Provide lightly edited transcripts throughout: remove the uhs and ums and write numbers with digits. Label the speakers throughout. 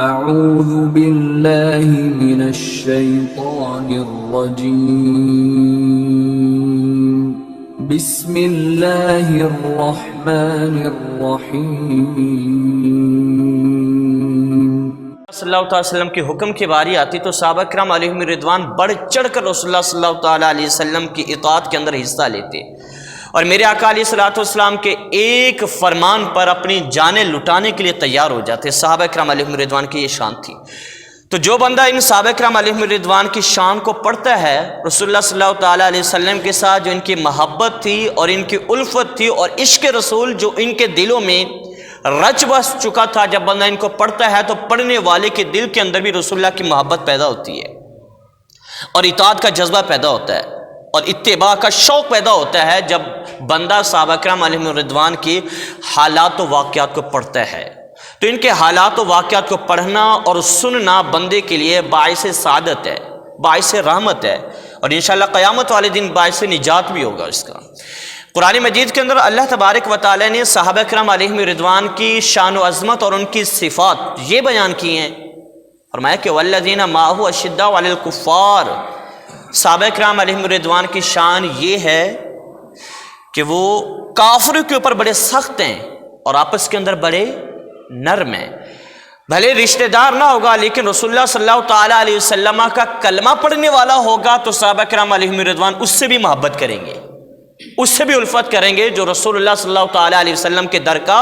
Speaker 1: اعوذ باللہ من الشیطان الرجیم بسم اللہ الرحمن الرحیم۔
Speaker 2: صلی اللہ تعالی وسلم کے حکم کی باری آتی تو صحابہ کرام علیہم رضوان بڑھ چڑھ کر رسول اللہ صلی اللہ تعالی علیہ وسلم کی اطاعت کے اندر حصہ لیتے اور میرے آقا علیہ الصلوۃ والسلام کے ایک فرمان پر اپنی جانیں لٹانے کے لیے تیار ہو جاتے۔ صحابہ کرام علیہم رضوان کی یہ شان تھی۔ تو جو بندہ ان صحابہ کرام علیہم رضوان کی شان کو پڑھتا ہے، رسول اللہ صلی اللہ تعالی علیہ وسلم کے ساتھ جو ان کی محبت تھی اور ان کی الفت تھی اور عشق رسول جو ان کے دلوں میں رچ بس چکا تھا، جب بندہ ان کو پڑھتا ہے تو پڑھنے والے کے دل کے اندر بھی رسول اللہ کی محبت پیدا ہوتی ہے اور اطاعت کا جذبہ پیدا ہوتا ہے اور اتباع کا شوق پیدا ہوتا ہے جب بندہ صحابہ کرام علیہم رضوان کی حالات و واقعات کو پڑھتا ہے۔ تو ان کے حالات و واقعات کو پڑھنا اور سننا بندے کے لیے باعث سعادت ہے، باعث رحمت ہے اور انشاءاللہ قیامت والے دن باعث نجات بھی ہوگا اس کا۔ قرآن مجید کے اندر اللہ تبارک و تعالی نے صحابہ کرام علیہم رضوان کی شان و عظمت اور ان کی صفات یہ بیان کی ہیں۔ فرمایا کہ والذین معہ اشداء علی الکفار، صحابہ کرام علیہم رضوان کی شان یہ ہے کہ وہ کافروں کے اوپر بڑے سخت ہیں اور آپس کے اندر بڑے نرم ہیں۔ بھلے رشتہ دار نہ ہوگا لیکن رسول اللہ صلی اللہ تعالی علیہ وسلم کا کلمہ پڑھنے والا ہوگا تو صحابہ کرام علیہم رضوان اس سے بھی محبت کریں گے، اس سے بھی الفت کریں گے۔ جو رسول اللہ صلی اللہ تعالی علیہ وسلم کے در کا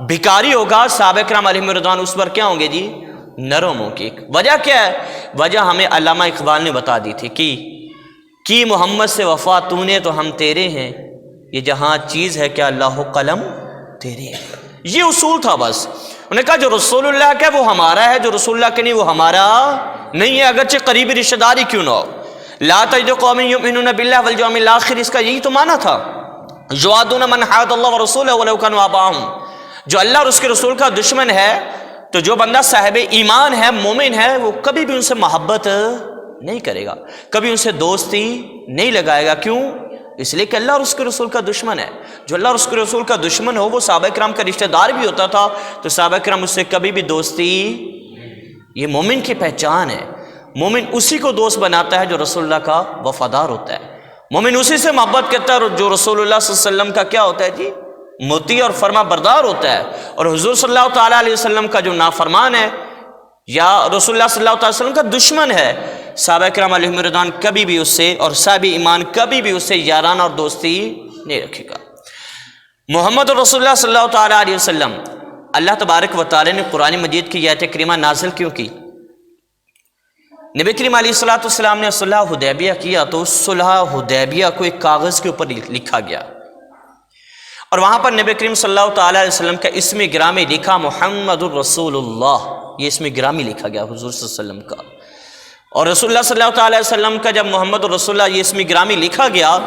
Speaker 2: بھکاری ہوگا، صحابہ کرام علیہم رضوان اس پر کیا ہوں گے جی؟ نرم ہوں گے۔ وجہ کیا ہے؟ وجہ ہمیں علامہ اقبال نے بتا دی تھی کہ محمد سے وفا تو نے تو ہم تیرے ہیں، یہ جہاں چیز ہے کہ اللہ قلم تیرے ہیں۔ یہ اصول تھا بس۔ انہوں نے کہا جو رسول اللہ کا ہے وہ ہمارا ہے، جو رسول اللہ کے نہیں وہ ہمارا نہیں ہے، اگرچہ قریبی رشتہ داری کیوں نہ ہو۔ لا تجد قوم یؤمنون باللہ والیوم الآخر، اس کا یہی تو معنی تھا۔ یوادون من حاد اللہ ورسولہ ولو کانوا آباءہم، جو اللہ اور اس کے رسول کا دشمن ہے تو جو بندہ صاحب ایمان ہے، مومن ہے، وہ کبھی بھی ان سے محبت نہیں کرے گا، کبھی ان سے دوستی نہیں لگائے گا۔ کیوں؟ اس لیے کہ اللہ اور اس کے رسول کا دشمن ہے۔ جو اللہ اور اس کے رسول کا دشمن ہو وہ صحابہ کرام کا رشتہ دار بھی ہوتا تھا تو صحابہ کرام اس سے کبھی بھی دوستی، یہ مومن کی پہچان ہے۔ مومن اسی کو دوست بناتا ہے جو رسول اللہ کا وفادار ہوتا ہے، مومن اسی سے محبت کرتا ہے جو رسول اللہ صلی اللہ علیہ وسلم کا کیا ہوتا ہے جی؟ مطیع اور فرما بردار ہوتا ہے۔ اور حضور صلی اللہ تعالیٰ علیہ وسلم کا جو نافرمان ہے یا رسول اللہ صلی اللہ تعالیٰ علیہ وسلم کا دشمن ہے، صحابہ کرام علیہم رضوان کبھی بھی اس سے اور صاحب ایمان کبھی بھی اس سے یارانہ اور دوستی نہیں رکھے گا۔ محمد رسول اللہ صلی اللہ تعالیٰ علیہ وسلم، اللہ تبارک و تعالی نے قرآن مجید کی آیت کریمہ نازل کیوں کی؟ نبی کریم علیہ الصلوۃ والسلام نے صلح حدیبیہ کیا تو اس صلح حدیبیہ کو ایک کاغذ کے اوپر لکھا گیا اور وہاں پر نبی کریم صلی اللہ تعالیٰ علیہ وسلم کا اسم گرامی لکھا محمد الرسول اللہ، یہ اسم گرامی لکھا گیا حضور صلی اللہ علیہ وسلم کا۔ اور رسول اللہ صلی اللہ تعالیٰ علیہ وسلم کا جب محمد الرسول اللہ یہ اسم گرامی لکھا گیا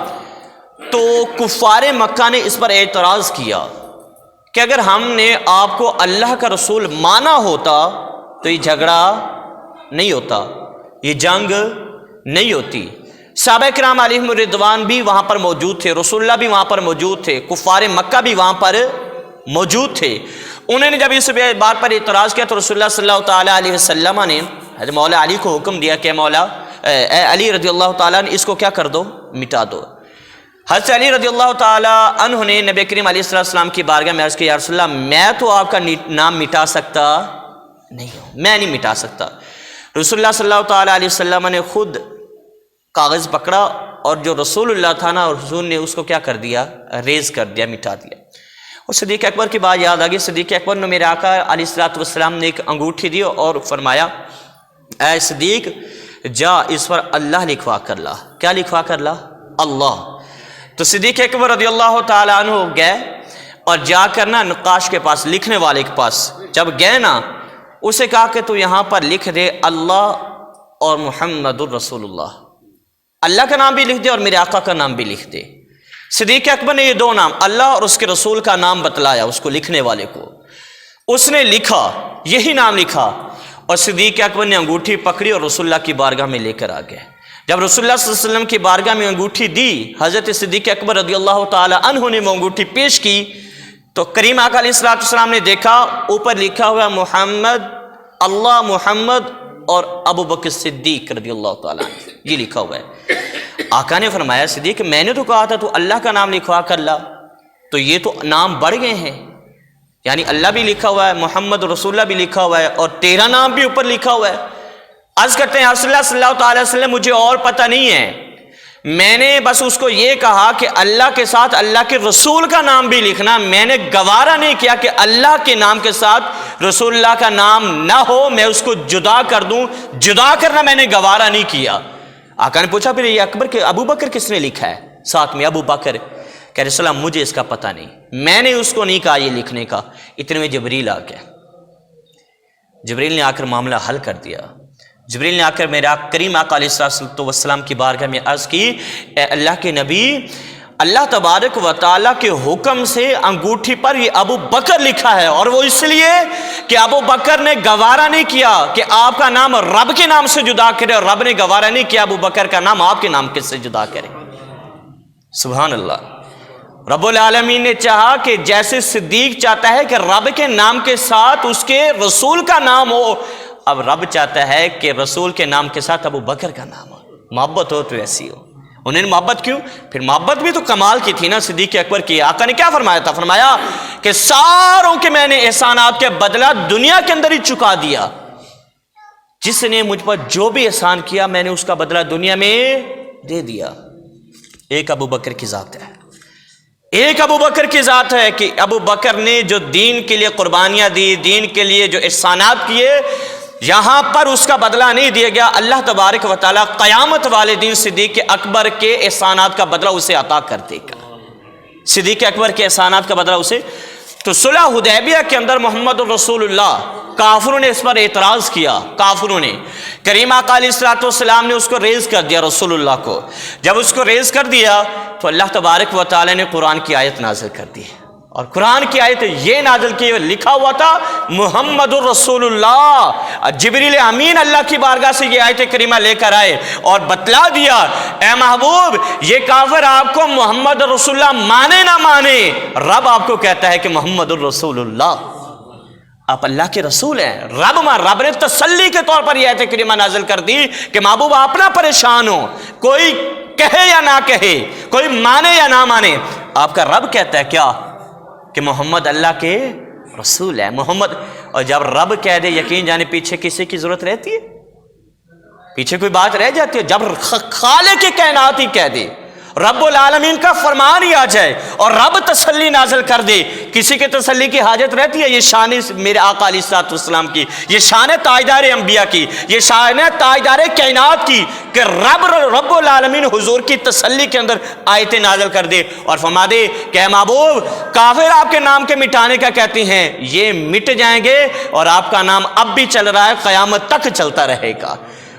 Speaker 2: تو کفار مکہ نے اس پر اعتراض کیا کہ اگر ہم نے آپ کو اللہ کا رسول مانا ہوتا تو یہ جھگڑا نہیں ہوتا، یہ جنگ نہیں ہوتی۔ صحابہ کرام علیہم رضوان بھی وہاں پر موجود تھے، رسول اللہ بھی وہاں پر موجود تھے، کفار مکہ بھی وہاں پر موجود تھے۔ انہوں نے جب اس بات پر اعتراض کیا تو رسول اللہ صلی اللہ تعالیٰ علیہ وسلم نے حضرت مولا علی کو حکم دیا کہ مولا اے علی رضی اللہ تعالیٰ عنہ اس کو کیا کر دو؟ مٹا دو۔ حضرت علی رضی اللہ تعالیٰ عنہ نے نبی کریم علیہ السلام کی بارگاہ میں عرض کیا یا رسول اللہ میں تو آپ کا نام مٹا سکتا نہیں ہوں، میں نہیں مٹا سکتا۔ رسول اللہ صلی اللہ تعالیٰ علیہ وسلم نے خود کاغذ پکڑا اور جو رسول اللہ تھا نا حضور نے اس کو کیا کر دیا؟ ریز کر دیا، مٹا دیا۔ اور صدیق اکبر کی بات یاد آ گئی۔ صدیق اکبر نے میرے آقا علیہ السلام نے ایک انگوٹھی دی اور فرمایا اے صدیق جا اس پر اللہ لکھوا کر لا۔ کیا لکھوا کر لا؟ اللہ۔ تو صدیق اکبر رضی اللہ تعالیٰ عنہ گئے اور جا کر نا نقاش کے پاس، لکھنے والے کے پاس جب گئے نا اسے کہا کہ تو یہاں پر لکھ دے اللہ اور محمد الرسول اللہ، اللہ کا نام بھی لکھ دے اور میرے آقا کا نام بھی لکھ دے۔ صدیق اکبر نے یہ دو نام اللہ اور اس کے رسول کا نام بتلایا اس کو لکھنے والے کو، اس نے لکھا، یہی نام لکھا اور صدیق اکبر نے انگوٹھی پکڑی اور رسول اللہ کی بارگاہ میں لے کر آ گئے۔ جب رسول اللہ صلی اللہ علیہ وسلم کی بارگاہ میں انگوٹھی دی، حضرت صدیق اکبر رضی اللہ تعالی عنہ نے وہ انگوٹھی پیش کی تو کریم آقا علیہ السلام نے دیکھا اوپر لکھا ہوا محمد اللہ محمد اور ابو بکر صدیق رضی اللہ تعالیٰ عنہ، یہ لکھا ہوا ہے۔ آقا نے فرمایا صدیق کہ میں نے تو کہا تھا تو اللہ کا نام لکھوا کر لا، تو یہ تو نام بڑھ گئے ہیں، یعنی اللہ بھی لکھا ہوا ہے، محمد رسول اللہ بھی لکھا ہوا ہے، اور تیرا نام بھی اوپر لکھا ہوا ہے۔ عرض کرتے ہیں رسول اللہ صلی اللہ تعالی وسلم مجھے اور پتہ نہیں ہے، میں نے بس اس کو یہ کہا کہ اللہ کے ساتھ اللہ کے رسول کا نام بھی لکھنا، میں نے گوارا نہیں کیا کہ اللہ کے نام کے ساتھ رسول اللہ کا نام نہ ہو، میں اس کو جدا کر دوں، جدا کرنا میں نے گوارا نہیں کیا۔ آقا نے پوچھا پھر یہ ابو بکر کس نے لکھا ہے ساتھ میں؟ ابو بکر کہ رسول اللہ مجھے اس کا پتہ نہیں، میں نے اس کو نہیں کہا یہ لکھنے کا۔ اتنے میں جبریل آ گیا، جبریل نے آ کر معاملہ حل کر دیا۔ جبریل نے آ کر میرے کریم آقا علیہ السلام کی بارگاہ میں عرض کی، اے اللہ کے نبی، اللہ تبارک و تعالیٰ کے حکم سے انگوٹھی پر یہ ابو بکر لکھا ہے، اور وہ اس لیے کہ ابو بکر نے گوارا نہیں کیا کہ آپ کا نام رب کے نام سے جدا کرے، اور رب نے گوارا نہیں کیا ابو بکر کا نام آپ کے نام سے جدا کرے۔ سبحان اللہ۔ رب العالمین نے چاہا کہ جیسے صدیق چاہتا ہے کہ رب کے نام کے ساتھ اس کے رسول کا نام ہو، اب رب چاہتا ہے کہ رسول کے نام کے ساتھ ابو بکر کا نام ہو۔ محبت ہو تو ایسی ہو۔ انہوں نے محبت کیوں؟ پھر محبت بھی تو کمال کی تھی نا صدیق اکبر کی۔ آقا نے کیا فرمایا تھا؟ فرمایا کہ ساروں کے میں نے احسانات کے بدلہ دنیا کے اندر ہی چکا دیا، جس نے مجھ پر جو بھی احسان کیا میں نے اس کا بدلہ دنیا میں دے دیا۔ ایک ابو بکر کی ذات ہے، ایک ابو بکر کی ذات ہے کہ ابو بکر نے جو دین کے لیے قربانیاں دی، دین کے لیے جو احسانات کیے، یہاں پر اس کا بدلہ نہیں دیا گیا۔ اللہ تبارک و تعالیٰ قیامت والے دن صدیق اکبر کے احسانات کا بدلہ اسے عطا کر دے گا۔ صدیق اکبر کے احسانات کا بدلہ اسے۔ تو صلح حدیبیہ کے اندر محمد رسول اللہ، کافروں نے اس پر اعتراض کیا، کافروں نے، کریم آقا علیہ السلام نے اس کو ریز کر دیا رسول اللہ کو۔ جب اس کو ریز کر دیا تو اللہ تبارک و تعالیٰ نے قرآن کی آیت نازل کر دی، اور قرآن کی آیت یہ نازل کی، لکھا ہوا تھا محمد الرسول اللہ۔ جبریل امین اللہ کی بارگاہ سے یہ آیت کریمہ لے کر آئے اور بتلا دیا، اے محبوب یہ کافر آپ کو محمد رسول اللہ مانے نہ مانے، رب آپ کو کہتا ہے کہ محمد الرسول اللہ، آپ اللہ کے رسول ہیں۔ رب نے تسلی کے طور پر یہ آیت کریمہ نازل کر دی کہ محبوب آپ نہ پریشان ہو، کوئی کہے یا نہ کہے، کوئی مانے یا نہ مانے، آپ کا رب کہتا ہے کیا کہ محمد اللہ کے رسول ہے محمد۔ اور جب رب کہہ دے یقین جانے پیچھے کسی کی ضرورت رہتی ہے؟ پیچھے کوئی بات رہ جاتی ہے؟ جب خالق کائنات ہی کہہ دے، رب العالمین کا فرمان ہی آ جائے اور رب تسلی نازل کر دے، کسی کے تسلی کی حاجت رہتی ہے؟ یہ شان میرے آقا علیہ السلام کی، یہ شان تاجدار انبیاء کی، یہ شان تاجدار کائنات کی کہ رب العالمین حضور کی تسلی کے اندر آیتیں نازل کر دے اور فرما دے کہ اے محبوب کافر آپ کے نام کے مٹانے کا کہتے ہیں، یہ مٹ جائیں گے اور آپ کا نام اب بھی چل رہا ہے، قیامت تک چلتا رہے گا۔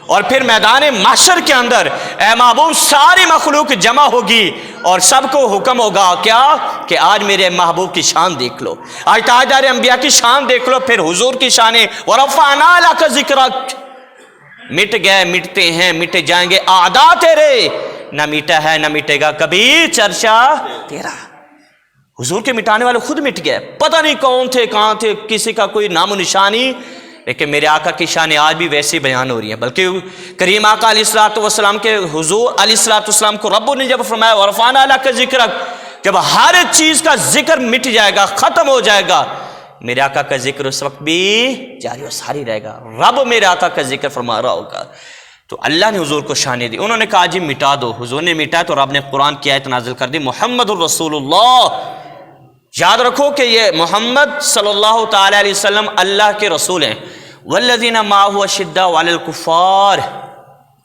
Speaker 2: اور پھر میدان محشر کے اندر اے محبوب ساری مخلوق جمع ہوگی اور سب کو حکم ہوگا کیا کہ آج میرے محبوب کی شان دیکھ لو، آج تاجدار انبیاء کی شان دیکھ لو۔ پھر حضور کی شانیں وَرَفَعْنَا لَكَ ذِكْرَكَ، مٹ گئے، مٹتے ہیں، مٹ جائیں گے اعداء تیرے، نہ مٹا ہے نہ مٹے گا کبھی چرچا تیرا۔ حضور کے مٹانے والے خود مٹ گئے، پتہ نہیں کون تھے کہاں تھے، کسی کا کوئی نام و نشانی، لیکن میرے آقا کی شانیں آج بھی ویسے بیان ہو رہی ہیں۔ بلکہ کریم آقا علیہ السلام کے حضور علیہ السلام کو رب نے جب فرمایا وَرَفَعْنَا لَكَ ذِكْرَكَ، جب ہر چیز کا ذکر مٹ جائے گا، ختم ہو جائے گا، میرے آقا کا ذکر اس وقت بھی جاری و ساری رہے گا، رب میرے آقا کا ذکر فرما رہا ہوگا۔ تو اللہ نے حضور کو شانیں دی، انہوں نے کہا جی مٹا دو، حضور نے مٹایا تو رب نے قرآن کی آیت نازل کر دی محمد الرسول اللہ۔ یاد رکھو کہ یہ محمد صلی اللہ تعالی علیہ وسلم اللہ کے رسول ہیں۔ والذین معہ اشداء علی الکفار،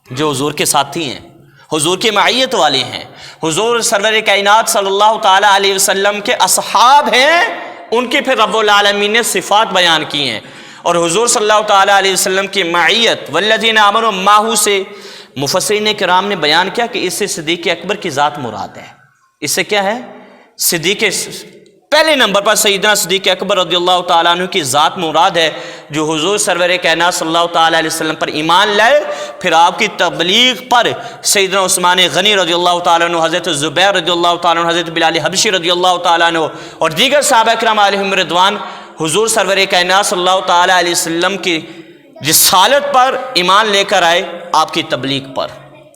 Speaker 2: جو حضور کے ساتھی ہیں، حضور کی معیت والے ہیں، حضور سرور کائنات صلی اللہ تعالی علیہ وسلم کے اصحاب ہیں، ان کی پھر رب العالمین نے صفات بیان کی ہیں۔ اور حضور صلی اللہ تعالی علیہ وسلم کی معیت والذین آمنوا معہ سے مفسرین کرام نے بیان کیا کہ اس سے صدیق اکبر کی ذات مراد ہے۔ اس سے کیا ہے؟ صدیق پہلے نمبر پر سیدنا صدیق اکبر رضی اللہ تعالیٰ عنہ کی ذات مراد ہے، جو حضور سرور کائنات صلی اللہ تعالیٰ علیہ وسلم پر ایمان لائے، پھر آپ کی تبلیغ پر سیدنا عثمان غنی رضی اللہ تعالیٰ عنہ، حضرت زبیر رضی اللہ تعالیٰ عنہ، حضرت بلال حبشی رضی اللہ تعالیٰ عنہ اور دیگر صحابہ کرام علیہم رضوان حضور سرور کائنات صلی اللہ تعالیٰ علیہ وسلم کی رسالت پر ایمان لے کر آئے، آپ کی تبلیغ پر،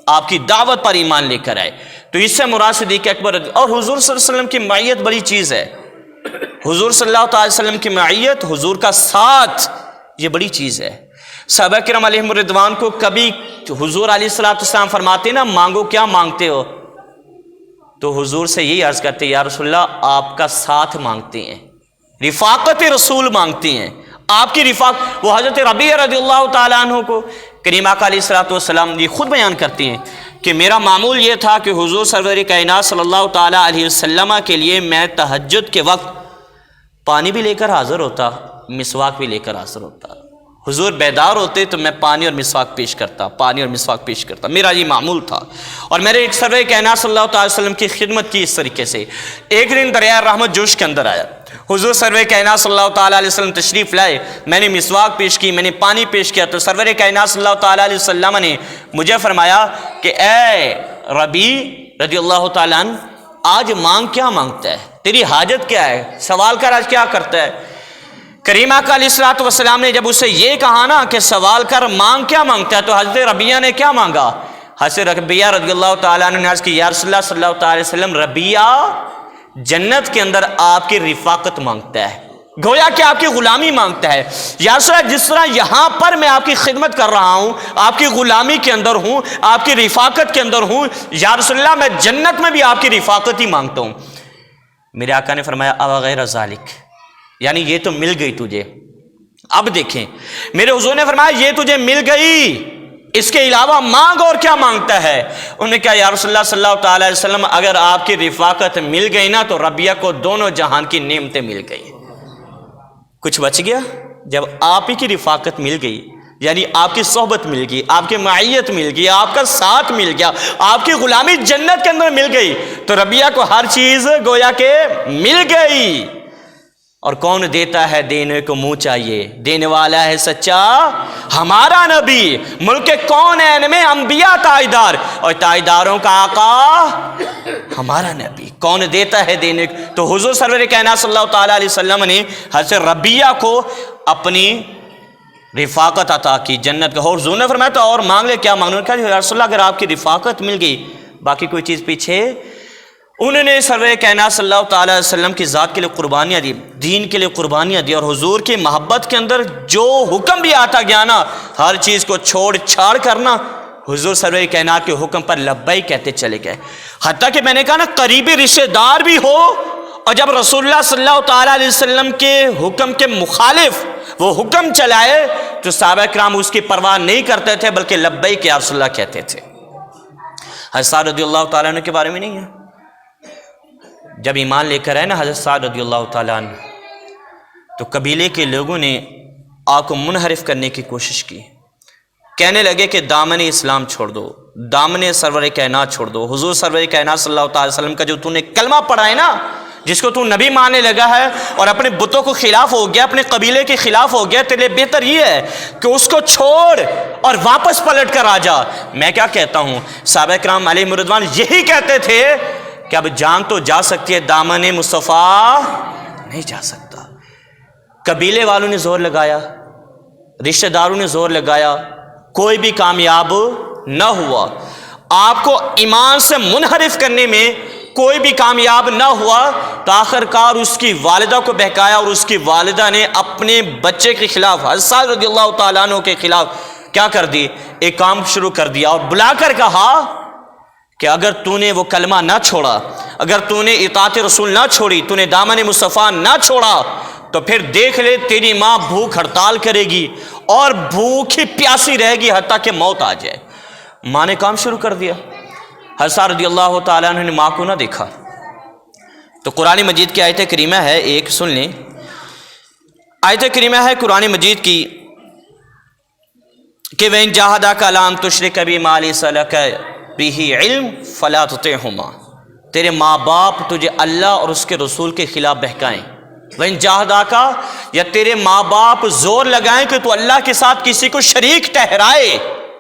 Speaker 2: آپ کی دعوت پر ایمان لے کر آئے، تو اس سے مراد صدیق اکبر اور حضور صلی اللہ علیہ وسلم کی معیت بڑی چیز ہے۔ حضور صلی اللہ تعالی وسلم کی معیت، حضور کا ساتھ، یہ بڑی چیز ہے۔ صحابہ کرام علیہم الرضوان کو کبھی حضور علیہ الصلوۃ والسلام فرماتے نا مانگو کیا مانگتے ہو، تو حضور سے یہی عرض کرتے یا رسول اللہ آپ کا ساتھ مانگتے ہیں، رفاقت رسول مانگتے ہیں، آپ کی رفاقت۔ وہ حضرت ربیعہ رضی اللہ تعالیٰ عنہ کو کریم آقا علیہ الصلوۃ والسلام یہ خود بیان کرتے ہیں کہ میرا معمول یہ تھا کہ حضور سرور کائنات صلی اللہ تعالیٰ علیہ وسلم کے لیے میں تہجد کے وقت پانی بھی لے کر حاضر ہوتا، مسواک بھی لے کر حاضر ہوتا۔ حضور بیدار ہوتے تو میں پانی اور مسواک پیش کرتا، پانی اور مسواک پیش کرتا، میرا یہ معمول تھا۔ اور میرے ایک سرور کائنات صلی اللہ تعالی وسلم کی خدمت کی اس طریقے سے۔ ایک دن دریائے رحمت جوش کے اندر آیا، حضور سرور کائنات صلی اللہ تعالی علیہ وسلم تشریف لائے، میں نے مسواک پیش کی، میں نے پانی پیش کیا، تو سرور کائنات صلی اللہ تعالی علیہ وسلم نے مجھے فرمایا کہ اے ربی رضی اللہ تعالیٰ عنہ، آج مانگ کیا مانگتا ہے، تیری حاجت کیا ہے، سوال کر آج کیا کرتا ہے۔ کریم آقا علیہ الصلوۃ والسلام نے جب اسے یہ کہا نا کہ سوال کر مانگ کیا مانگتا ہے، تو حضرت ربیعہ نے کیا مانگا؟ حضرت ربیعہ رضی اللہ تعالیٰ عنہ نے عرض کی یا رسول اللہ صلی اللہ تعالی وسلم، ربیعہ جنت کے اندر آپ کی رفاقت مانگتا ہے، گویا کہ آپ کی غلامی مانگتا ہے۔ یا رسول اللہ جس طرح یہاں پر میں آپ کی خدمت کر رہا ہوں، آپ کی غلامی کے اندر ہوں، آپ کی رفاقت کے اندر ہوں، یا رسول اللہ میں جنت میں بھی آپ کی رفاقت ہی مانگتا ہوں۔ میرے آقا نے فرمایا او غیر ذالک، یعنی یہ تو مل گئی تجھے۔ اب دیکھیں میرے حضور نے فرمایا یہ تجھے مل گئی، اس کے علاوہ مانگ، اور کیا مانگتا ہے؟ انہوں نے کہا یا رسول اللہ صلی اللہ تعالی وسلم اگر آپ کی رفاقت مل گئی نا تو ربیعہ کو دونوں جہان کی نعمتیں مل گئی۔ کچھ بچ گیا؟ جب آپ ہی کی رفاقت مل گئی، یعنی آپ کی صحبت مل گئی، آپ کی معیت مل گئی، آپ کا ساتھ مل گیا، آپ کی غلامی جنت کے اندر مل گئی، تو ربیعہ کو ہر چیز گویا کہ مل گئی۔ اور کون دیتا ہے دینے کو منہ چاہیے، دینے والا ہے سچا ہمارا نبی، ملک کونین میں انبیاء تاجدار، اور تاجداروں کا آقا ہمارا نبی، کون دیتا ہے دینے کو۔ تو حضور سرور کائنات صلی اللہ تعالیٰ علیہ وسلم نے حضرت ربیعہ کو اپنی رفاقت عطا کی جنت کا۔ اور حضور نے فرمایا تو اور مانگ لے، کیا مانگنا؟ کہا یا رسول اللہ اگر آپ کی رفاقت مل گئی باقی کوئی چیز پیچھے۔ انہوں نے سرور کائنات صلی اللہ تعالیٰ علیہ وسلم کی ذات کے لیے قربانیاں دی، دین کے لیے قربانیاں دی، اور حضور کی محبت کے اندر جو حکم بھی آتا گیا نا، ہر چیز کو چھوڑ چھاڑ کرنا، حضور سرور کائنات کے حکم پر لبیک کہتے چلے گئے۔ حتیٰ کہ میں نے کہا نا قریبی رشتہ دار بھی ہو، اور جب رسول اللہ صلی اللہ تعالیٰ علیہ وسلم کے حکم کے مخالف وہ حکم چلائے تو صحابہ کرام اس کی پرواہ نہیں کرتے تھے، بلکہ لبیک یا رسول اللہ کہتے تھے۔ حضرت سعد رضی اللہ تعالیٰ عنہ کے بارے میں نہیں ہے، جب ایمان لے کر آئے نا حضرت سعد رضی اللہ تعالیٰ عنہ، تو قبیلے کے لوگوں نے آپ کو منحرف کرنے کی کوشش کی، کہنے لگے کہ دامن اسلام چھوڑ دو، دامن سرور کائنات چھوڑ دو، حضور سرور کائنات صلی اللہ تعالی وسلم کا جو تو نے کلمہ پڑھا ہے نا، جس کو تو نبی ماننے لگا ہے اور اپنے بتوں کو خلاف ہو گیا، اپنے قبیلے کے خلاف ہو گیا، تیرے بہتر یہ ہے کہ اس کو چھوڑ اور واپس پلٹ کر آ جا۔ میں کیا کہتا ہوں، صحابہ کرام علیہم رضوان یہی کہتے تھے کہ اب جان تو جا سکتی ہے، دامن مصطفیٰ نہیں جا سکتا۔ قبیلے والوں نے زور لگایا، رشتہ داروں نے زور لگایا، کوئی بھی کامیاب نہ ہوا۔ آپ کو ایمان سے منحرف کرنے میں کوئی بھی کامیاب نہ ہوا، تو آخر کار اس کی والدہ کو بہکایا، اور اس کی والدہ نے اپنے بچے کے خلاف حضرت سعد رضی اللہ تعالیٰ عنہ کے خلاف کیا کر دی، ایک کام شروع کر دیا، اور بلا کر کہا کہ اگر تو نے وہ کلمہ نہ چھوڑا، اگر تو نے اطاعت رسول نہ چھوڑی، تو نے دامن مصطفیٰ نہ چھوڑا، تو پھر دیکھ لے تیری ماں بھوک ہڑتال کرے گی اور بھوکی پیاسی رہے گی حتیٰ کہ موت آ جائے۔ ماں نے کام شروع کر دیا۔ حضرت رضی اللہ تعالیٰ عنہ نے ماں کو نہ دیکھا، تو قرآن مجید کی آیت کریمہ ہے، ایک سن لیں، آیت کریمہ ہے قرآن مجید کی کہ وَإِن جَاهَدَاكَ عَلَىٰ أَن تُشْرِكَ بِي مَا لَيْسَ لَكَ بِهِ عِلْمٌ فَلَا تُطِعْهُمَا۔ تیرے ماں باپ تجھے اللہ اور اس کے رسول کے خلاف بہکائیں، وَإِن جَاهَدَاكَ، یا تیرے ماں باپ زور لگائیں کہ تو اللہ کے ساتھ کسی کو شریک ٹھہرائے،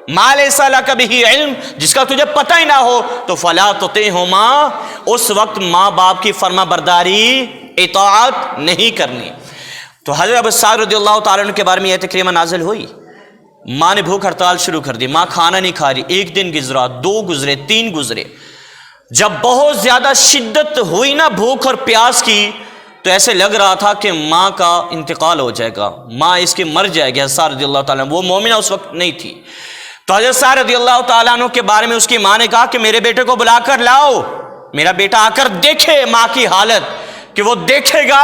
Speaker 2: مَا لَيْسَ لَكَ بِهِ عِلْمٌ، جس کا تجھے پتہ ہی نہ ہو، تو فَلَا تُطِعْهُمَا، اس وقت ماں باپ کی فرما برداری اطاعت نہیں کرنی۔ تو حضرت ابو سعد رضی اللہ تعالیٰ عنہ کے بارے میں یہ آیت کریمہ نازل ہوئی ماں نے بھوک ہڑتال شروع کر دی، ماں کھانا نہیں کھا رہی۔ ایک دن گزرا، 2 گزرے، 3 گزرے۔ جب بہت زیادہ شدت ہوئی نا بھوک اور پیاس کی، تو ایسے لگ رہا تھا کہ ماں کا انتقال ہو جائے گا، ماں اس کی مر جائے گی۔ حضرت سارہ رضی اللہ تعالیٰ عنہ، وہ مومنہ اس وقت نہیں تھی، تو حضرت سارہ رضی اللہ تعالیٰ عنہ کے بارے میں اس کی ماں نے کہا کہ میرے بیٹے کو بلا کر لاؤ، میرا بیٹا آ کر دیکھے ماں کی حالت، کہ وہ دیکھے گا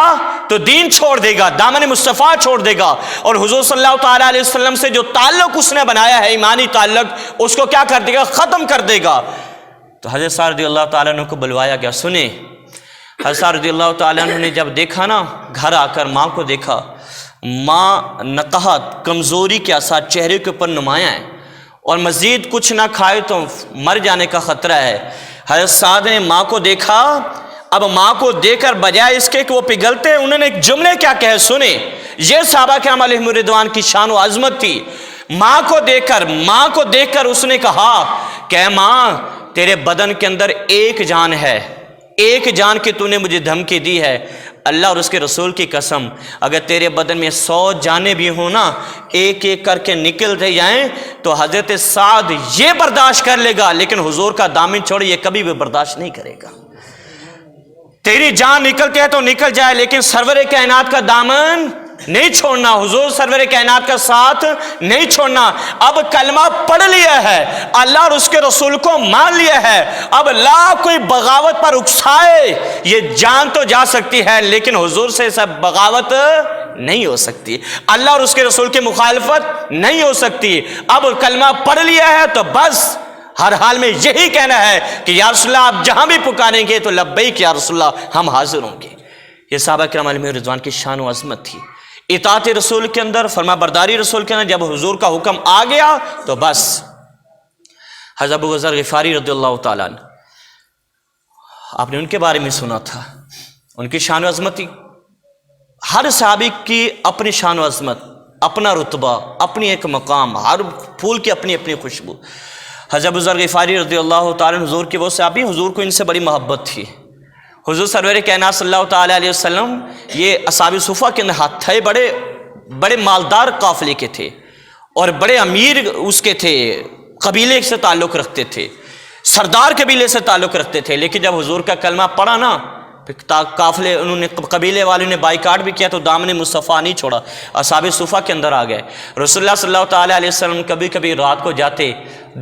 Speaker 2: تو دین چھوڑ دے گا، دامن مصطفیٰ چھوڑ دے گا، اور حضور صلی اللہ تعالیٰ علیہ وسلم سے جو تعلق اس نے بنایا ہے، ایمانی تعلق، اس کو کیا کر دے گا؟ ختم کر دے گا۔ تو حضرت سارہ رضی اللہ تعالیٰ عنہ کو بلوایا گیا۔ سنیں، حضرت سارہ رضی اللہ تعالیٰ عنہ نے جب دیکھا نا، گھر آ کر ماں کو دیکھا، ماں نقاہت، کمزوری کے آثار چہرے کے اوپر نمایاں ہیں، اور مزید کچھ نہ کھائے تو مر جانے کا خطرہ ہے۔ حضرت سعد نے ماں کو دیکھا، اب ماں کو دیکھ کر بجائے اس کے کہ وہ پگھلتے، انہوں نے ایک جملے کیا کہے، سنیں، یہ صحابہ کرام علیہم الرضوان کی شان و عظمت تھی۔ ماں کو دیکھ کر اس نے کہا کہ ماں، تیرے بدن کے اندر ایک جان ہے، ایک جان کی تو نے مجھے دھمکی دی ہے، اللہ اور اس کے رسول کی قسم، اگر تیرے بدن میں 100 جانیں بھی ہوں نا، ایک ایک کر کے نکلتے جائیں تو حضرت سعد یہ برداشت کر لے گا، لیکن حضور کا دامن چھوڑ یہ کبھی بھی برداشت نہیں کرے گا۔ تیری جان نکلتی ہے تو نکل جائے، لیکن سرور کائنات کا دامن نہیں چھوڑنا، حضور سرور کائنات کا ساتھ نہیں چھوڑنا۔ اب کلمہ پڑھ لیا ہے، اللہ اور اس کے رسول کو مان لیا ہے، اب لا کوئی بغاوت پر اکسائے، یہ جان تو جا سکتی ہے لیکن حضور سے سب بغاوت نہیں ہو سکتی، اللہ اور اس کے رسول کی مخالفت نہیں ہو سکتی۔ اب کلمہ پڑھ لیا ہے تو بس ہر حال میں یہی کہنا ہے کہ یا رسول اللہ، آپ جہاں بھی پکاریں گے تو لبیک یا رسول اللہ، ہم حاضر ہوں گے۔ یہ صحابہ کرام علیہم رضوان کی شان و عظمت تھی، اطاعت رسول کے اندر، فرما برداری رسول کے اندر۔ جب حضور کا حکم آ گیا تو بس۔ حضرت ابو ذر غفاری رضی اللہ تعالیٰ عنہ، آپ نے ان کے بارے میں سنا تھا، ان کی شان و عظمت تھی۔ ہر صحابی کی اپنی شان و عظمت، اپنا رتبہ، اپنی ایک مقام، ہر پھول کی اپنی اپنی خوشبو۔ حضرت ابو ذر غفاری رضی اللہ تعالیٰ عنہ حضور کے وہ صحابی، حضور کو ان سے بڑی محبت تھی۔ حضور سرور کائنات صلی اللہ تعالیٰ علیہ وسلم یہ اصحاب صفہ کے اندر ہاتھ تھے، بڑے مالدار قافلے کے تھے، اور بڑے امیر اس کے تھے، قبیلے سے تعلق رکھتے تھے، سردار قبیلے سے تعلق رکھتے تھے۔ لیکن جب حضور کا کلمہ پڑھا نا، قافلے انہوں نے، قبیلے والوں نے بائیکاٹ بھی کیا تو دامن مصطفیٰ نہیں چھوڑا، اصحاب صفہ کے اندر آ گئے۔ رسول اللہ صلی اللہ تعالیٰ علیہ وسلم کبھی کبھی رات کو جاتے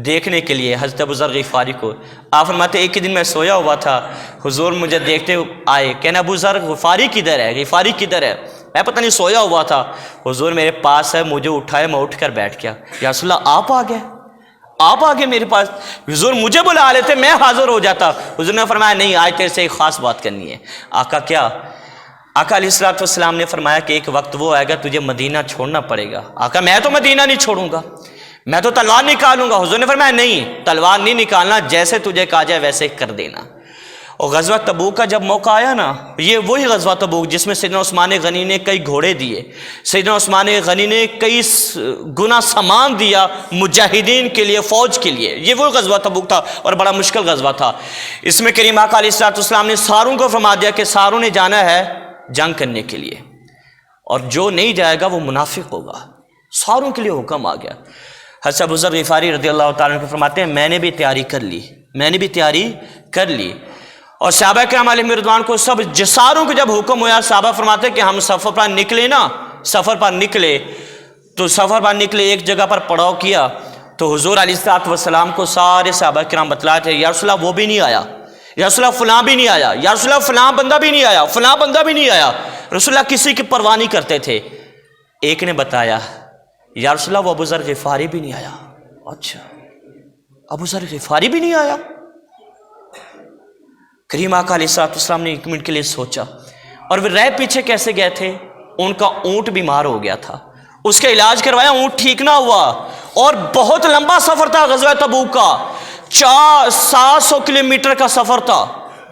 Speaker 2: دیکھنے کے لیے حضرت ابو ذر غفاری کو۔ آپ فرماتے ایک ہی دن میں سویا ہوا تھا، حضور مجھے دیکھتے آئے، کہنا ابو ذر غفاری کدھر ہے، غفاری کدھر ہے؟ میں پتہ نہیں سویا ہوا تھا، حضور میرے پاس ہے، مجھے اٹھایا، میں اٹھ کر بیٹھ گیا۔ یا رسول اللہ، آپ آ گئے میرے پاس، حضور مجھے بلا لیتے، میں حاضر ہو جاتا۔ حضور نے فرمایا نہیں، آج تیرے سے ایک خاص بات کرنی ہے۔ آقا کیا؟ آقا علیہ الصلوۃ والسلام نے فرمایا کہ ایک وقت وہ آئے گا تجھے مدینہ چھوڑنا پڑے گا۔ آقا میں تو مدینہ نہیں چھوڑوں گا، میں تو تلوار نکالوں گا۔ حضور نے فرمایا نہیں، تلوار نہیں نکالنا، جیسے تجھے کہا جائے ویسے کر دینا۔ اور غزوہ تبوک کا جب موقع آیا نا، یہ وہی غزوہ تبوک جس میں سیدنا عثمان غنی نے کئی گھوڑے دیے، سیدنا عثمان غنی نے کئی گنا سامان دیا مجاہدین کے لیے، فوج کے لیے۔ یہ وہ غزوہ تبوک تھا اور بڑا مشکل غزوہ تھا۔ اس میں کریم آقا علیہ الصلوۃ والسلام نے ساروں کو فرما دیا کہ ساروں نے جانا ہے جنگ کرنے کے لیے، اور جو نہیں جائے گا وہ منافق ہوگا۔ ساروں کے لیے حکم آ گیا۔ حضرت ابو ذر غفاری رضی اللہ تعالیٰ عنہ فرماتے ہیں میں نے بھی تیاری کر لی، اور صحابہ کرام علیہم رضوان کو سب جساروں کو جب حکم ہوا، صحابہ فرماتے ہیں کہ ہم سفر پر نکلے، ایک جگہ پر پڑاؤ کیا تو حضور علیہ الصلوۃ والسلام کو سارے صحابہ کرام بتلاتے تھے، یا رسول اللہ وہ بھی نہیں آیا، یا رسول اللہ فلاں بھی نہیں آیا، یا رسول اللہ فلاں بندہ بھی نہیں آیا، فلاں بندہ بھی نہیں آیا۔ رسول اللہ کسی کی پرواہ نہیں کرتے تھے۔ ایک نے بتایا یا رسول اللہ وہ ابو ذر غفاری بھی نہیں آیا۔ اچھا، ابو ذر غفاری بھی نہیں آیا؟ کریم آقا علیہ الصلوۃ والسلام نے ایک منٹ کے لیے سوچا، اور وہ رہ پیچھے کیسے گئے تھے؟ ان کا اونٹ بیمار ہو گیا تھا، اس کا علاج کروایا، اونٹ ٹھیک نہ ہوا، اور بہت لمبا سفر تھا غزوہ تبوک کا، 700 کلومیٹر کا سفر تھا،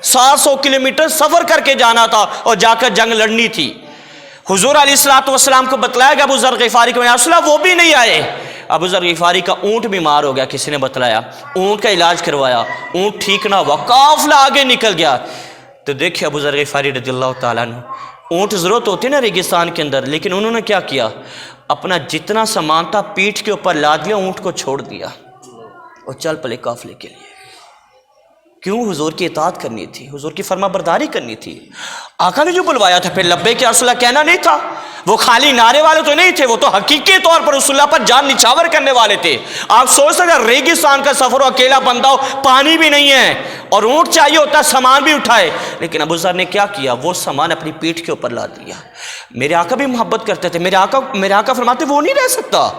Speaker 2: 700 کلومیٹر سفر کر کے جانا تھا اور جا کر جنگ لڑنی تھی۔ حضور علیہ الصلوۃ والسلام کو بتلایا کہ ابو ذر غفاری کو، یا رسول اللہ وہ بھی نہیں آئے۔ ابو ذر غفاری کا اونٹ بیمار ہو گیا، کسی نے بتلایا، اونٹ کا علاج کروایا، اونٹ ٹھیک نہ ہوا، قافلہ آگے نکل گیا۔ تو دیکھیں ابو ذر غفاری رضی اللہ تعالیٰ عنہ اونٹ ضرورت ہوتی نا ریگستان کے اندر، لیکن انہوں نے کیا کیا، اپنا جتنا سامان تھا پیٹھ کے اوپر لاد لیا، اونٹ کو چھوڑ دیا اور چل پلے قافلے کے لیے۔ کیوں؟ حضور کی اطاعت کرنی تھی، حضور کی فرما برداری کرنی تھی۔ آقا نے جو بلوایا تھا پھر لبیک یا رسول اللہ کہنا نہیں تھا۔ وہ خالی نعرے والے تو نہیں تھے، وہ تو حقیقی طور پر رسول اللہ پر جان نچھاور کرنے والے تھے۔ آپ سوچ سکتے ہیں ریگستان کا سفر ہو، اکیلا بندہ ہو، پانی بھی نہیں ہے اور اونٹ چاہیے ہوتا ہے، سامان بھی اٹھائے، لیکن ابو ذر نے کیا کیا، وہ سامان اپنی پیٹھ کے اوپر لا دیا۔ میرے آقا بھی محبت کرتے تھے، میرے آقا فرماتے وہ نہیں رہ سکتا،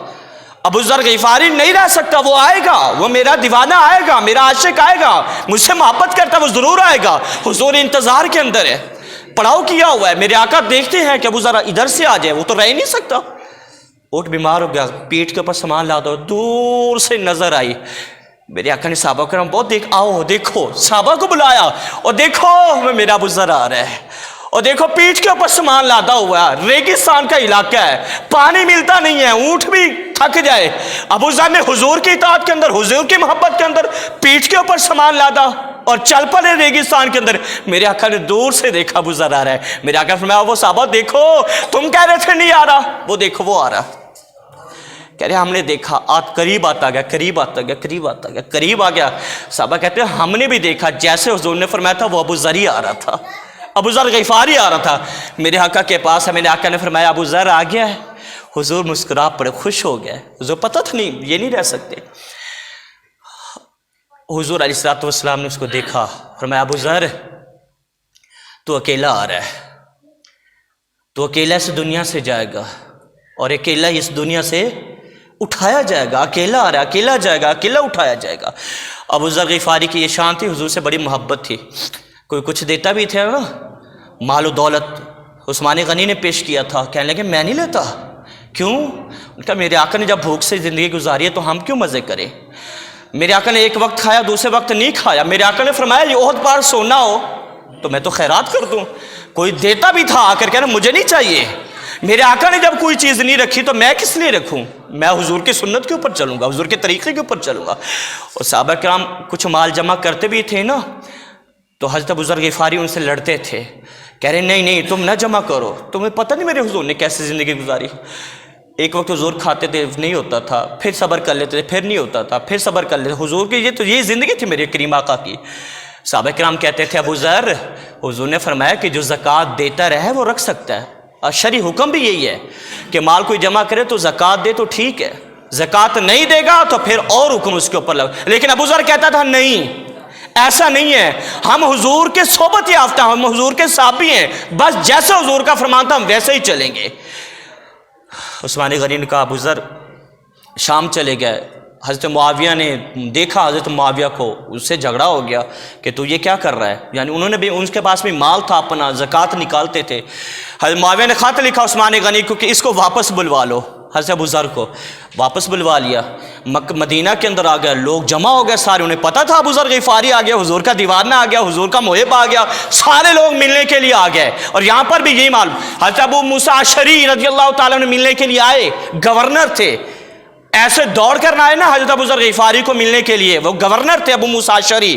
Speaker 2: ابو ذر غفاری نہیں رہ سکتا، وہ آئے گا، وہ میرا دیوانہ آئے گا، میرا عاشق آئے گا، مجھ سے محبت کرتا ہے، وہ ضرور آئے گا۔ حضور انتظار کے اندر ہے، پڑاؤ کیا ہوا ہے۔ میرے آقا دیکھتے ہیں کہ ابو ذر ادھر سے آ جائے، وہ تو رہ نہیں سکتا، اونٹ بیمار ہو گیا، پیٹھ کے اوپر سامان لا دو، دور سے نظر آئی۔ میرے آقا نے صحابہ کرام بہت آؤ دیکھو، صحابہ کو بلایا اور دیکھو میرا ابو ذر آ رہا ہے، اور دیکھو پیٹھ کے اوپر سامان لادا ہوا ہے، ریگستان کا علاقہ ہے، پانی ملتا نہیں ہے، اونٹ بھی تھک جائے۔ ابو ذر نے حضور کی اطاعت کے اندر، حضور کی محبت کے اندر پیٹھ کے اوپر سامان لادا اور چل پڑے ریگستان کے اندر۔ میرے آقا نے دور سے دیکھا ابو ذر آ رہا ہے، میرے آقا نے فرمایا وہ صحابہ دیکھو، تم کہہ رہے تھے نہیں آ رہا، وہ دیکھو وہ آ رہا۔ کہہ رہے ہم نے دیکھا، قریب آتا گیا، قریب آتا گیا، قریب آتا گیا، قریب آ گیا۔ صحابہ کہتے ہیں ہم نے بھی دیکھا جیسے حضور نے فرمایا تھا وہ ابو ذر ہی آ رہا تھا، ابو ذر غفاری آ رہا تھا۔ میرے آقا کے پاس ہے، میرے آقا نے فرمایا ابو ذر آ گیا ہے۔ حضور مسکرا پڑے، خوش ہو گئے، حضور پتہ تھا نہیں یہ نہیں رہ سکتے۔ حضور علیہ الصلوۃ والسلام نے اس کو دیکھا، فرمایا ابو ذر تو اکیلا آ رہا ہے، تو اکیلا اس دنیا سے جائے گا اور اکیلا اس دنیا سے اٹھایا جائے گا، اکیلا آ رہا ہے، اکیلا جائے گا، اکیلا اٹھایا جائے گا۔ ابو ذر غفاری کی یہ شان تھی، حضور سے بڑی محبت تھی، کوئی کچھ دیتا بھی تھا نا، مال و دولت عثمان غنی نے پیش کیا تھا، کہنے لگے میں نہیں لیتا۔ کیوں؟ ان کا میرے آقا نے جب بھوک سے زندگی گزاری ہے تو ہم کیوں مزے کریں؟ میرے آقا نے ایک وقت کھایا، دوسرے وقت نہیں کھایا۔ میرے آقا نے فرمایا یہ احد پہاڑ سونا ہو تو میں تو خیرات کر دوں، کوئی دیتا بھی تھا آ کر کہنا مجھے نہیں چاہیے۔ میرے آقا نے جب کوئی چیز نہیں رکھی تو میں کس لیے رکھوں؟ میں حضور کی سنت کے اوپر چلوں گا، حضور کے طریقے کے اوپر چلوں گا۔ اور صحابہ کرام کچھ مال جمع کرتے بھی تھے نا، تو حضرت ابو ذر غفاری ان سے لڑتے تھے، کہہ رہے نہیں تم نہ جمع کرو، تمہیں پتہ نہیں میرے حضور نے کیسے زندگی گزاری۔ ایک وقت حضور کھاتے تھے نہیں ہوتا تھا، پھر صبر کر لیتے تھے، پھر نہیں ہوتا تھا، پھر صبر کر لیتے۔ حضور کی یہ زندگی تھی میرے کریم آقا کی۔ صحابہ کرام کہتے تھے ابو ذر حضور نے فرمایا کہ جو زکوٰۃ دیتا رہے وہ رکھ سکتا ہے، اور شرعی حکم بھی یہی ہے کہ مال کوئی جمع کرے تو زکوٰۃ دے تو ٹھیک ہے، زکوٰۃ نہیں دے گا تو پھر اور حکم اس کے اوپر لگا۔ لیکن ابو ذر کہتا تھا نہیں ایسا نہیں ہے، ہم حضور کے صحبت یافتہ، ہم حضور کے صحابی ہیں، بس جیسے حضور کا فرمان تھا ہم ویسے ہی چلیں گے۔ عثمان غنی نے کہا ابو ذر شام چلے گئے، حضرت معاویہ نے دیکھا حضرت معاویہ کو، اس سے جھگڑا ہو گیا کہ تو یہ کیا کر رہا ہے، یعنی انہوں نے بھی، ان کے پاس بھی مال تھا اپنا، زکوٰۃ نکالتے تھے۔ حضرت معاویہ نے خط لکھا عثمان غنی کو کہ اس کو واپس بلوا لو، حضرت ابو ذر کو واپس بلوا لیا۔ مدینہ کے اندر آ گیا، لوگ جمع ہو گئے سارے، انہیں پتہ تھا ابو ذر غفاری آ گیا، حضور کا دیوانہ آ گیا، حضور کا محب آ گیا، سارے لوگ ملنے کے لیے آ گئے۔ اور یہاں پر بھی یہی معلوم، حضرت ابو موسیٰ اشعری رضی اللہ تعالیٰ عنہ ملنے کے لیے آئے، گورنر تھے، ایسے دوڑ کر آئے نا حضرت ابو ذر غفاری کو ملنے کے لیے، وہ گورنر تھے ابو موسیٰ اشعری،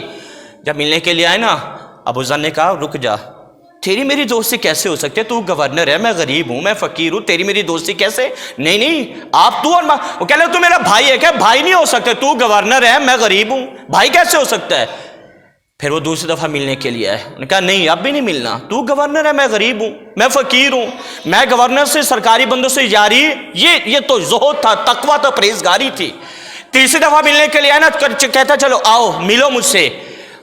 Speaker 2: جب ملنے کے لیے آئے نا ابو ذر نے کہا رک جا، تیری میری دوستی کیسے ہو سکتی ہے، تو گورنر ہے، میں غریب ہوں، میں فقیر ہوں، تیری میری دوستی کیسے؟ نہیں آپ تو اور وہ کہہ لیں تو میرا بھائی ہے، کہ بھائی نہیں ہو سکتے، تو گورنر ہے میں غریب ہوں، بھائی کیسے ہو سکتا ہے؟ پھر وہ دوسری دفعہ ملنے کے لیے آئے، انہوں نے کہا نہیں اب بھی نہیں ملنا، تو گورنر ہے میں غریب ہوں، میں فقیر ہوں، میں گورنر سے سرکاری بندوں سے جاری، یہ تو زہد تھا، تقویٰ تھا، پرہیزگاری تھی۔ تیسری دفعہ ملنے کے لیے آئے نا، کہتا چلو آؤ ملو مجھ سے،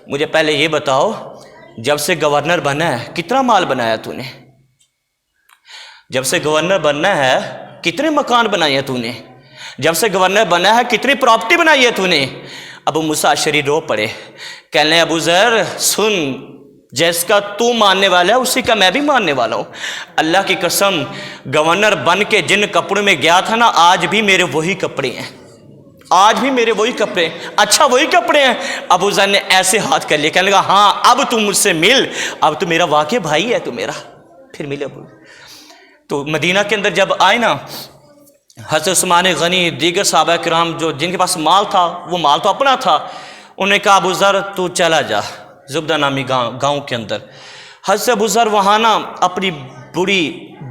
Speaker 2: مجھے پہلے یہ بتاؤ جب سے گورنر بنا ہے کتنا مال بنایا تو نے؟ جب سے گورنر بننا ہے کتنے مکان بنائے ہیں تو نے؟ جب سے گورنر بنا ہے کتنی پراپرٹی بنائی ہے تو نے؟ ابو موسیٰ اشعری رو پڑے، کہنے لیں ابو ذر سن، جس کا تو ماننے والا ہے اسی کا میں بھی ماننے والا ہوں، اللہ کی قسم گورنر بن کے جن کپڑوں میں گیا تھا نا آج بھی میرے وہی کپڑے ہیں، آج بھی میرے وہی کپڑے، اچھا وہی کپڑے ہیں۔ ابو ذر نے ایسے ہاتھ کر لیا، کہنے لگا ہاں اب تو مجھ سے مل، اب تو میرا واقعی بھائی ہے تو میرا، پھر ملے ابو۔ تو مدینہ کے اندر جب آئے نا حضرت عثمان غنی، دیگر صحابہ کرام جو جن کے پاس مال تھا وہ مال تو اپنا تھا، انہوں نے کہا ابو ذر تو چلا جا زبدہ نامی گاؤں کے اندر۔ حضرت ابو ذر وہاں نا اپنی بڑی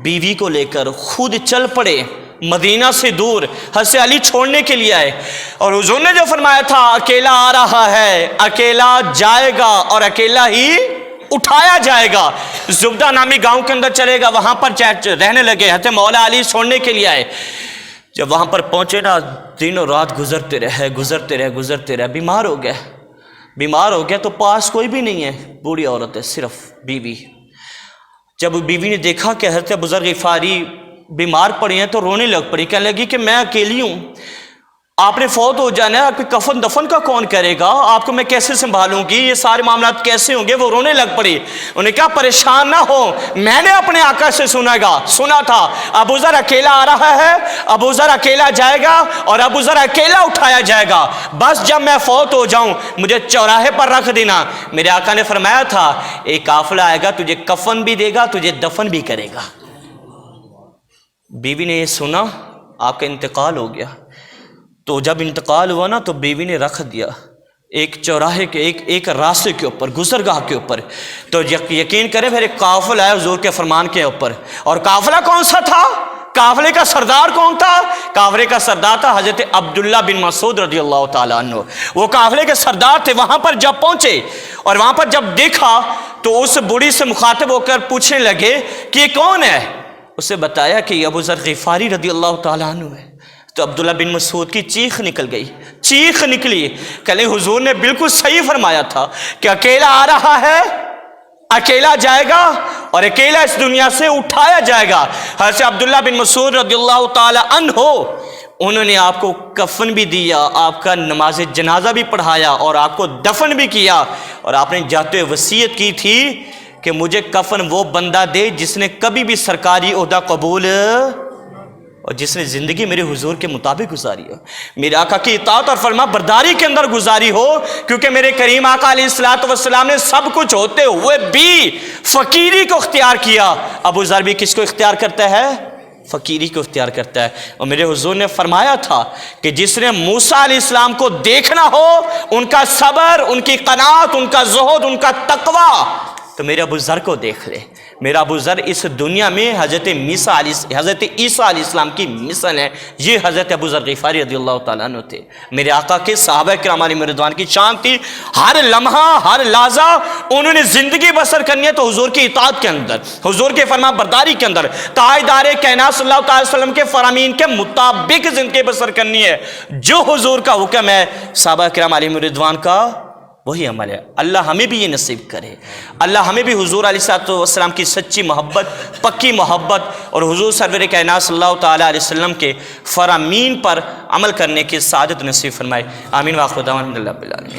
Speaker 2: بیوی کو لے کر خود چل پڑے مدینہ سے دور، حضرت علی چھوڑنے کے لیے آئے، اور حضور نے جو فرمایا تھا اکیلا آ رہا ہے، اکیلا جائے گا اور اکیلا ہی اٹھایا جائے گا، زبدہ نامی گاؤں کے اندر چلے گا، وہاں پر رہنے لگے۔ حضرت مولا علی چھوڑنے کے لیے آئے، جب وہاں پر پہنچے نا دن رات گزرتے رہے، بیمار ہو گیا تو پاس کوئی بھی نہیں ہے، بوڑھی عورت ہے صرف بیوی۔ جب بیوی نے دیکھا کہ حضرت ابوذر غفاری بیمار پڑی ہیں تو رونے لگ پڑی، کہنے لگی کہ میں اکیلی ہوں، آپ نے فوت ہو جانا ہے، آپ کی کفن دفن کا کون کرے گا، آپ کو میں کیسے سنبھالوں گی، یہ سارے معاملات کیسے ہوں گے۔ وہ رونے لگ پڑی، انہوں نے کہا پریشان نہ ہو، میں نے اپنے آقا سے سنا تھا ابوذر اکیلا آ رہا ہے، ابوذر اکیلا جائے گا اور ابوذر اکیلا اٹھایا جائے گا، بس جب میں فوت ہو جاؤں مجھے چوراہے پر رکھ دینا۔ میرے آقا نے فرمایا تھا ایک قافلہ آئے گا، تجھے کفن بھی دے گا، تجھے دفن بھی کرے گا۔ بیوی نے یہ سنا آپ کا انتقال ہو گیا، تو جب انتقال ہوا نا تو بیوی نے رکھ دیا ایک چوراہے کے ایک راستے کے اوپر، گزرگاہ کے اوپر، تو یقین کریں پھر ایک قافلہ آیا حضور کے فرمان کے اوپر، اور قافلہ کون سا تھا، قافلے کا سردار کون تھا، قافلے کا سردار تھا حضرت عبداللہ بن مسعود رضی اللہ تعالیٰ عنہ، وہ قافلے کے سردار تھے۔ وہاں پر جب پہنچے اور وہاں پر جب دیکھا تو اس بوڑھی سے مخاطب ہو کر پوچھنے لگے کہ یہ کون ہے، اسے بتایا کہ یہ ابوذر غفاری رضی اللہ تعالیٰ عنہ ہے۔ تو عبداللہ بن مسعود کی چیخ نکل گئی، چیخ نکلی، کہنے حضور نے بالکل صحیح فرمایا تھا کہ اکیلا آ رہا ہے، اکیلا جائے گا اور اکیلا اس دنیا سے اٹھایا جائے گا۔ حضرت عبداللہ بن مسعود رضی اللہ تعالی عنہ انہوں نے آپ کو کفن بھی دیا، آپ کا نماز جنازہ بھی پڑھایا اور آپ کو دفن بھی کیا، اور آپ نے جاتے ہوئے وصیت کی تھی کہ مجھے کفن وہ بندہ دے جس نے کبھی بھی سرکاری عہدہ قبول اور جس نے زندگی میرے حضور کے مطابق گزاری ہو، میرے آقا کی اطاعت اور فرما برداری کے اندر گزاری ہو، کیونکہ میرے کریم آقا علیہ السلام نے سب کچھ ہوتے ہوئے بھی فقیری کو اختیار کیا۔ ابوذر بھی کس کو اختیار کرتا ہے، فقیری کو اختیار کرتا ہے۔ اور میرے حضور نے فرمایا تھا کہ جس نے موسیٰ علیہ السلام کو دیکھنا ہو، ان کا صبر، ان کی قناعت، ان کا زہد، ان کا تقوی، تو میرے ابوذر کو دیکھ لے۔ میرا ابوذر اس دنیا میں حضرت عیسیٰ علیہ السلام کی مثل ہے، یہ حضرت ابوذر غفاری رضی اللہ تعالیٰ عنہ تھے۔ میرے آقا کے صحابہ کرام علیہم رضوان کی شان تھی، ہر لمحہ ہر لحظہ انہوں نے زندگی بسر کرنی ہے تو حضور کی اطاعت کے اندر، حضور کے فرما برداری کے اندر، تاجدار کائنات صلی اللہ علیہ وسلم کے فرامین کے مطابق زندگی بسر کرنی ہے۔ جو حضور کا حکم ہے صحابہ کرام علیہم رضوان کا وہی عمل ہے۔ اللہ ہمیں بھی یہ نصیب کرے، اللہ ہمیں بھی حضور علیہ السلام کی سچی محبت، پکی محبت اور حضور سرور کائنات صلی اللہ تعالیٰ علیہ وسلم کے فرامین پر عمل کرنے کی سعادت نصیب فرمائے۔ آمین۔ وآخر دعوانا الحمد للہ رب العالمین۔